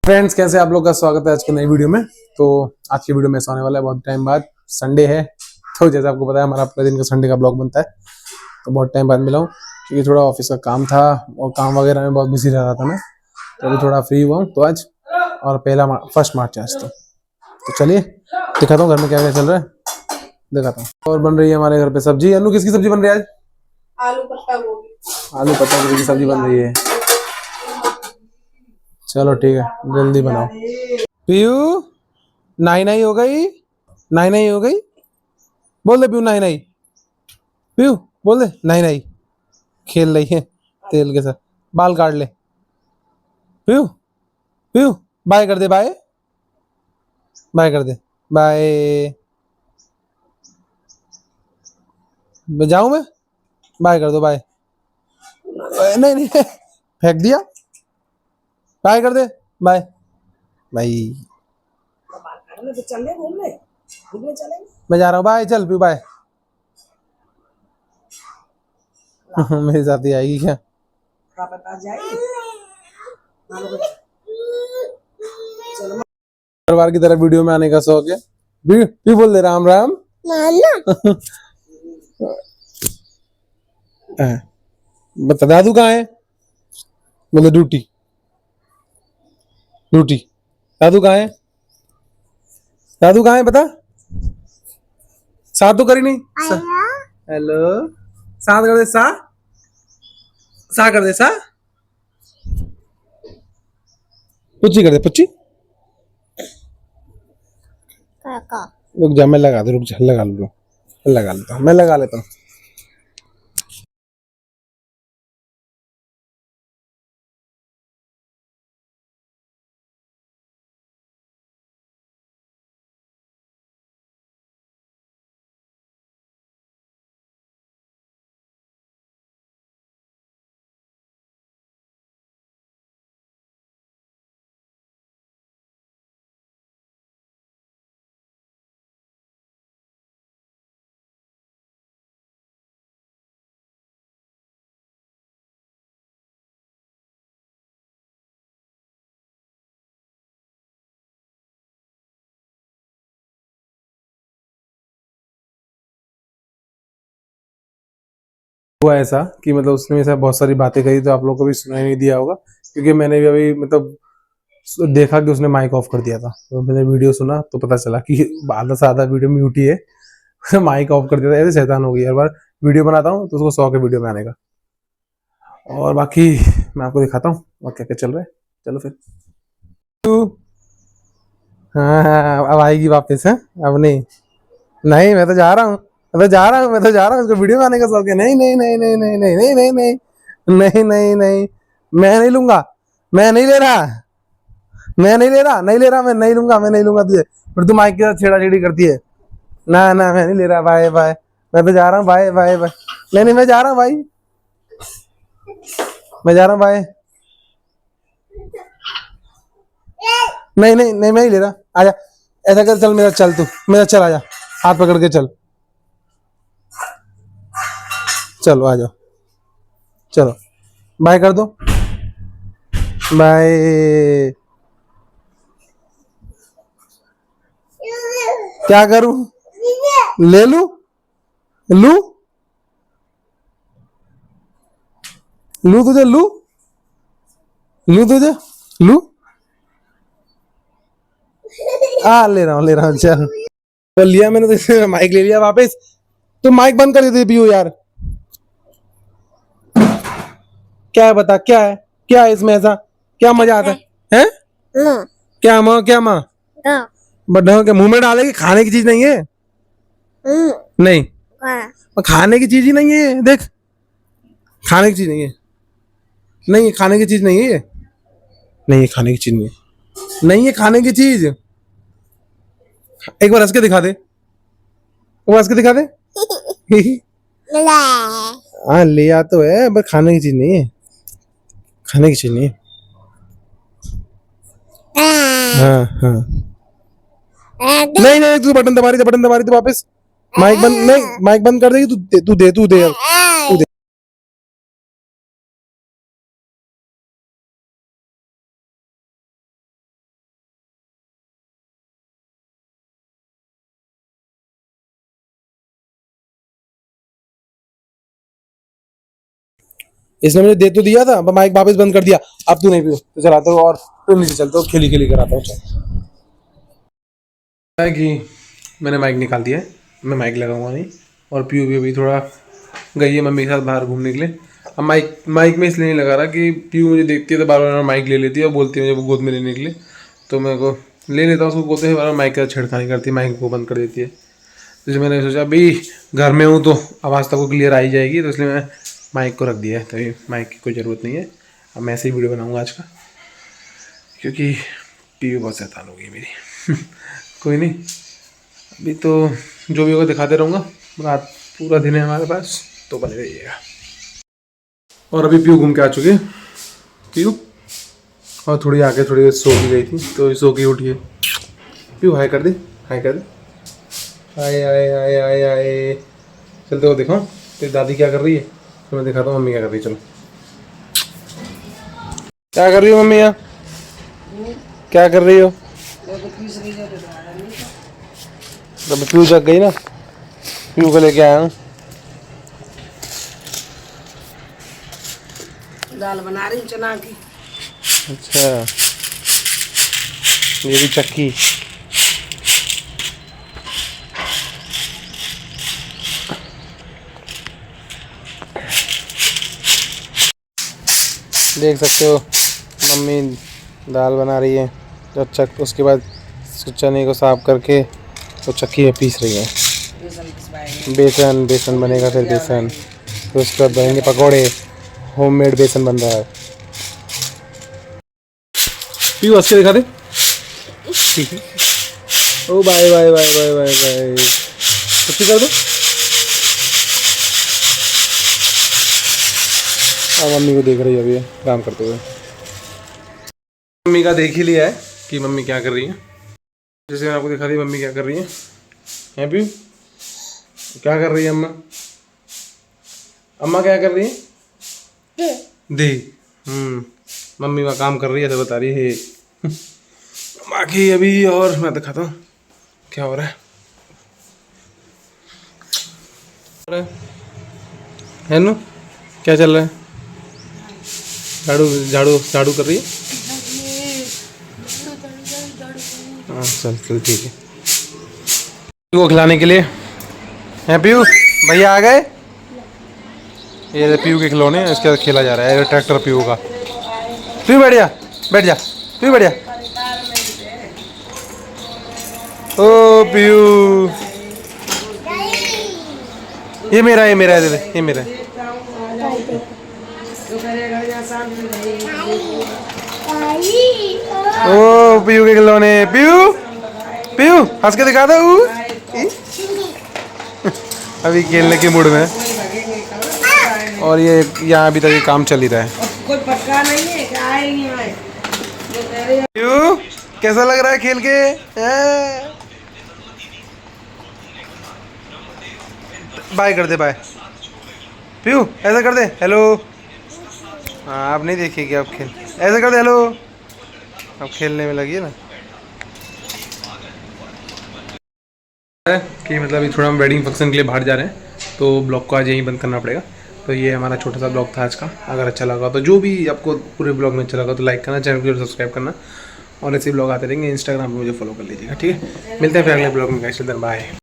Friends, कैसे आप लोग का स्वागत है आज की नई वीडियो में। तो आज की वीडियो में ऐसा होने वाला है, बहुत टाइम बाद संडे है। तो जैसे आपको पता है हमारा पूरे दिन का संडे का ब्लॉग बनता है। तो बहुत टाइम बाद मिला हूँ क्योंकि थोड़ा ऑफिस का काम था और काम वगैरह में बहुत बिजी रह रहा था मैं। तो अभी थोड़ा फ्री हुआ हूँ तो आज, और फर्स्ट मार्च है आज। तो चलिए दिखाता हूँ घर में क्या क्या चल रहा है, दिखाता हूँ। और बन रही है हमारे घर पे सब्जी। अनु, किसकी सब्जी बन रही है आज? आलू पत्ता गोभी। आलू पत्ता गोभी की सब्जी बन रही है। चलो ठीक है, जल्दी बनाओ। पीयू, नाई नाई हो गई, नाई नाई हो गई। बोल दे पीयू, नाई नाई। पीयू बोल दे नाई नाई। खेल रही है तेल के साथ, बाल काट ले। पीयू, पीयू बाय कर दे, बाय बाय कर दे, बाय। जाऊं मैं? बाय कर दो, बाय। नहीं नहीं फेंक दिया। बाय कर दे, बाय भाई। तो चलने घूमने घूमने चलेंगे। मैं जा रहा हूँ, बाय। चल पीयू बाय। मेरे साथ ही आएगी क्या? पता जाएगी। परिवार की तरह वीडियो में आने का शौक है। भी बोल दे राम राम। बता दादू कहाँ है? बोले ड्यूटी, ड्यूटी। दादू कहाँ है? दादू कहाँ है बता। साथ तो करी नहीं। हेलो, साथ कर दे, सा सा कर दे, सा पुच्ची कर दे, पुच्ची। रुक जा, मैं लगा दे, रुक जा, लगा लो, लगा लेता हूँ, मैं लगा लेता हूँ। हुआ ऐसा कि मतलब उसने ऐसा बहुत सारी बातें कही तो आप लोगों को भी सुनाई नहीं दिया होगा, क्योंकि मैंने भी अभी मतलब देखा कि उसने माइक ऑफ कर दिया था। तो मैंने वीडियो सुना तो पता चला कि आधा से आधा वीडियो म्यूट ही है। माइक ऑफ कर दिया था। ऐसे शैतान हो गई। हर बार वीडियो बनाता हूँ तो उसको शौक है वीडियो में आने का। और बाकी मैं आपको दिखाता हूँ और क्या क्या चल रहा है। चलो फिर। हाँ हाँ, अब आएगी वापस है। अब नहीं, नहीं मैं तो जा रहा हूँ, मैं तो जा रहा हूँ, मैं तो जा रहा हूँ। उसको वीडियो में आने का शौक है। नहीं नहीं नहीं नहीं नहीं नहीं नहीं नहीं नहीं नहीं नहीं नहीं, मैं नहीं लूंगा, मैं नहीं ले रहा, मैं नहीं ले रहा, नहीं ले रहा, मैं नहीं लूंगा, मैं नहीं लूंगा तुझे। फिर तू माइक के साथ छेड़ा छेड़ी करती है। ना ना, मैं नहीं ले रहा, बाय बाय। मैं तो जा रहा हूँ, बाय बाय बाय। नहीं नहीं, मैं जा रहा हूँ भाई, मैं जा रहा हूँ, बाय। नहीं नहीं नहीं, मैं नहीं ले रहा। आजा, ऐसा कर, चल मेरा, चल तू मेरा, चल आजा, हाथ पकड़ के चल। चलो आ जाओ, चलो बाय कर दो, बाय। क्या करूं? ले लू, लू लू तुझे, लू लू तुझे, लू। ले रहा हूँ, ले रहा हूँ, चल। तो लिया मैंने, तो माइक ले लिया वापस। तो माइक बंद कर दे पियो यार। क्या है बता, क्या है, क्या है इसमें ऐसा, क्या मजा आता है? हैं? क्या माँ, क्या माँ? बड़ा के मुंह में डालेगी, खाने की चीज नहीं है। नहीं, खाने की चीज ही नहीं है ये, देख, खाने की चीज नहीं है। नहीं, खाने की चीज नहीं है ये। नहीं, खाने की चीज नहीं है, नहीं है खाने की चीज। एक बार हंस के दिखा दे, एक बार हंस के दिखा दे। हाँ लिया तो है, पर खाने की चीज नहीं है, खाने की चीज नहीं है। हाँ हाँ, नहीं नहीं, तू बटन दबा रही थी, बटन दबा रही थी वापस। माइक बंद, नहीं माइक बंद कर देगी। तू दे तू दे। इसने मुझे दे तो दिया था, माइक वापस बंद कर दिया। अब तू नहीं पियो तो चलाता हूँ, और तुम नीचे चलते हो, खेली खेली कराता हूँ। चल है कि मैंने माइक निकाल दिया है, मैं माइक लगाऊंगा नहीं। और पीयू भी अभी थोड़ा गई है मम्मी के साथ बाहर घूमने के लिए। अब माइक में इसलिए नहीं लगा रहा कि पीयू मुझे देखती है तो बार बार माइक ले लेती है और बोलती है मुझे वो गोद में लेने के लिए, तो मैं को ले लेता हूँ उसको गोद में, बार बार माइक का छेड़खानी करती है, माइक को बंद कर देती है। तो इसलिए मैंने सोचा अभी घर में हूँ तो आवाज़ तक क्लियर आई जाएगी, तो इसलिए मैं माइक को रख दिया है। तो अभी माइक की कोई ज़रूरत नहीं है। अब मैं ऐसे ही वीडियो बनाऊँगा आज का, क्योंकि पीयू बहुत शैतान हो गई मेरी। कोई नहीं, अभी तो जो भी होगा दिखाते रहूँगा। रात पूरा दिन है हमारे पास, तो बने रहिएगा। और अभी पीयू घूम के आ चुके हैं, पीयू और थोड़ी आके थोड़ी सो की गई थी, तो सो के उठी है। पीयू हाय कर दे, हाय कर दे, हाय हाय हाय हाय हाय। चलते हो देखो तेरी दादी क्या कर रही है, तो मैं दिखाता हूँ मम्मी क्या कर रही है। चलो क्या कर रही हो मम्मी, यहाँ क्या कर रही हो? अभी पीयू जग गई ना, पीयू को लेके आया हूँ। दाल बना रही हूँ चना की। अच्छा, ये भी चक्की। देख सकते हो मम्मी दाल बना रही है, जब उसके बाद चने को साफ करके तो चक्की में पीस रही है। बेसन बनेगा, फिर बेसन, फिर उसके बाद बनेंगे पकौड़े। होममेड बेसन बन रहा है। पीयू हंस के दिखा दे। Oh bye bye bye bye bye bye, अच्छी कर दो। अब मम्मी को देख रही है अभी काम करते हुए। मम्मी का देख ही लिया है कि मम्मी क्या कर रही है। जैसे मैं आपको दिखा दी मम्मी क्या कर रही है। हैं पीयू, क्या कर रही है अम्मा? अम्मा क्या कर रही है? दे मम्मी का काम कर रही है तो बता रही है। बाकी अभी और मैं दिखाता हूँ क्या हो रहा है नू, क्या चल रहा है? झाड़ू झाड़ू झाड़ू कर रही है। हाँ चल चल ठीक है। पीयू को खिलाने के लिए हैं पीयू, भैया आ गए। ये पीयू के खिलौने, इसके साथ खेला जा रहा है। ये ट्रैक्टर पीयू का। पीयू बैठ जा, बैठ जा, पीयू बैठ जा। ओ पीयू, ये मेरा है, ये मेरा है, ये मेरा है। ओ पीयू के खिलौने। पीयू पीयू हंस के दिखा दो। अभी खेलने के मूड में। और ये यहाँ अभी तक ये काम चल ही रहा है। कोई पक्का नहीं है कि आए। पीयू कैसा लग रहा है खेल के? बाय कर दे, बाय। पीयू ऐसा कर दे, हेलो। हाँ आप नहीं देखिएगी, आप खेल ऐसा कर दे, हेलो। अब खेलने में लगी है ना कि मतलब अभी थोड़ा हम वेडिंग फंक्शन के लिए बाहर जा रहे हैं, तो ब्लॉग को आज यहीं बंद करना पड़ेगा। तो ये हमारा छोटा सा ब्लॉग था आज का। अगर अच्छा लगा तो, जो भी आपको पूरे ब्लॉग में अच्छा लगा तो लाइक करना, चैनल को सब्सक्राइब करना, और ऐसे ब्लॉग आते रहेंगे। इंस्टाग्राम पे मुझे फॉलो कर लीजिएगा, ठीक है। मिलते हैं फिर अगले ब्लॉग में, बाय।